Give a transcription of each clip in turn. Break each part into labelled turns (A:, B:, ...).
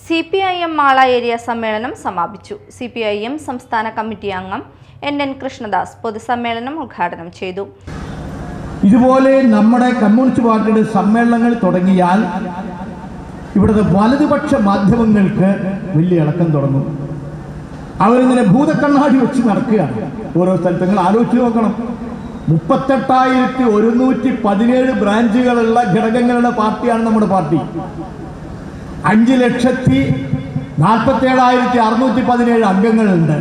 A: CPIM Mala area സമ്മേളനം സമാപിച്ചു. CPIM സംസ്ഥാന കമ്മിറ്റി അംഗം NN കൃഷ്ണദാസ് പൊതുസമ്മേളനം ഉദ്ഘാടനം ചെയ്തു.
B: ഇതുപോലെ നമ്മുടെ കമ്മ്യൂണിസ്റ്റ് പാർട്ടിയുടെ സമ്മേളനങ്ങൾ തുടങ്ങിയാൽ ഇവിടുത്തെ വലതുപക്ഷ മാധ്യമങ്ങൾക്ക് വലിയ ഇളക്കം തുടങ്ങും. അവരിങ്ങനെ ഭൂതക്കണ്ണാടി വെച്ച് നടക്കുകയാണ് ഓരോ സ്ഥലത്ത്. നിങ്ങൾ ആലോചിച്ച് നോക്കണം, 38,117 ബ്രാഞ്ചുകളുള്ള ഘടകങ്ങളുടെ പാർട്ടിയാണ് നമ്മുടെ പാർട്ടി. 5,47,617 അംഗങ്ങളുണ്ട്.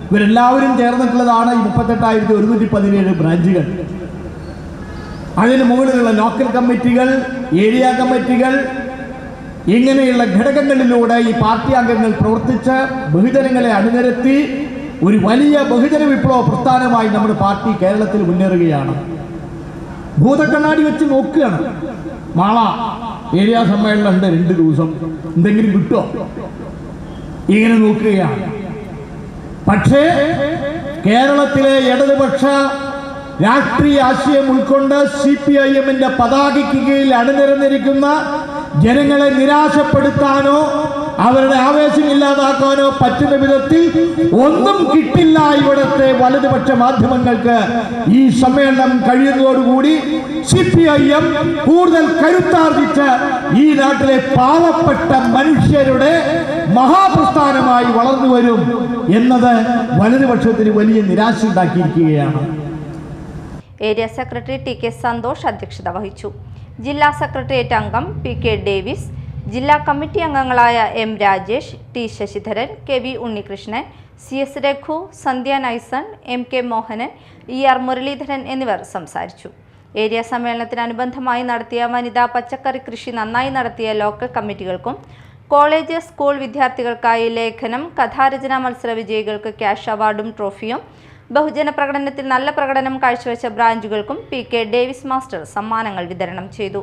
B: ഇവരെല്ലാവരും ചേർന്നിട്ടുള്ളതാണ് ഈ 38,117 ബ്രാഞ്ചുകൾ. അതിന് മുകളിലുള്ള ലോക്കൽ കമ്മിറ്റികൾ, ഏരിയ കമ്മിറ്റികൾ, ഇങ്ങനെയുള്ള ഘടകങ്ങളിലൂടെ ഈ പാർട്ടി അംഗങ്ങൾ പ്രവർത്തിച്ച് ബഹുജനങ്ങളെ അണിനിരത്തി ഒരു വലിയ ബഹുജന വിപ്ലവ പ്രസ്ഥാനമായി നമ്മുടെ പാർട്ടി കേരളത്തിൽ മുന്നേറുകയാണ്. ഭൂതക്കണ്ണാടി വെച്ച് നോക്കുകയാണ്. മാള ഏരിയ സമ്മേളനം ഉണ്ട്, 2 ദിവസം എന്തെങ്കിലും കിട്ടുമോ ഇങ്ങനെ നോക്കുകയാണ്. പക്ഷേ കേരളത്തിലെ ഇടതുപക്ഷ രാഷ്ട്രീയ ആശയം ഉൾക്കൊണ്ട് CPIM-ന്റെ പതാകയ്ക്ക് കീഴിൽ അണിനിരന്നിരിക്കുന്ന ജനങ്ങളെ നിരാശപ്പെടുത്താനോ അവരുടെ ആവേശം ഇല്ലാതാക്കാനോ പറ്റുന്ന വിധത്തിൽ ഒന്നും കിട്ടില്ല ഇവിടുത്തെ വലതുപക്ഷ മാധ്യമങ്ങൾക്ക്. ഈ സമ്മേളനം കഴിയുന്നതോടുകൂടി CPIM കൂടുതൽ കരുത്താർജിച്ച് ഈ നാട്ടിലെ പാവപ്പെട്ട മനുഷ്യരുടെ മഹാപ്രസ്ഥാനമായി വളർന്നു വരും എന്നത് വലതുപക്ഷത്തിന് വലിയ നിരാശ ഉണ്ടാക്കിയിരിക്കുകയാണ്.
A: ഏരിയ സെക്രട്ടറി TK സന്തോഷ് അധ്യക്ഷത വഹിച്ചു. ജില്ലാ സെക്രട്ടേറിയറ്റ് അംഗം PK ഡേവിസ്, ജില്ലാ കമ്മിറ്റി അംഗങ്ങളായ M Rajesh, T Sasidharan, KV Unnikrishnan, CS Raghu, Sandhya Naison, MK Mohanan, ER Muraleedharan എന്നിവർ സംസാരിച്ചു. ഏരിയ സമ്മേളനത്തിനനുബന്ധമായി നടത്തിയ വനിതാ പച്ചക്കറി കൃഷി നന്നായി നടത്തിയ ലോക്കൽ കമ്മിറ്റികൾക്കും കോളേജ് സ്കൂൾ വിദ്യാർത്ഥികൾക്കായി ലേഖനം കഥാരചന മത്സര വിജയികൾക്ക് ക്യാഷ് അവാർഡും ട്രോഫിയും, ബഹുജന പ്രകടനത്തിൽ നല്ല പ്രകടനം കാഴ്ചവെച്ച ബ്രാഞ്ചുകൾക്കും PK ഡേവിസ് മാസ്റ്റർ സമ്മാനങ്ങൾ വിതരണം ചെയ്തു.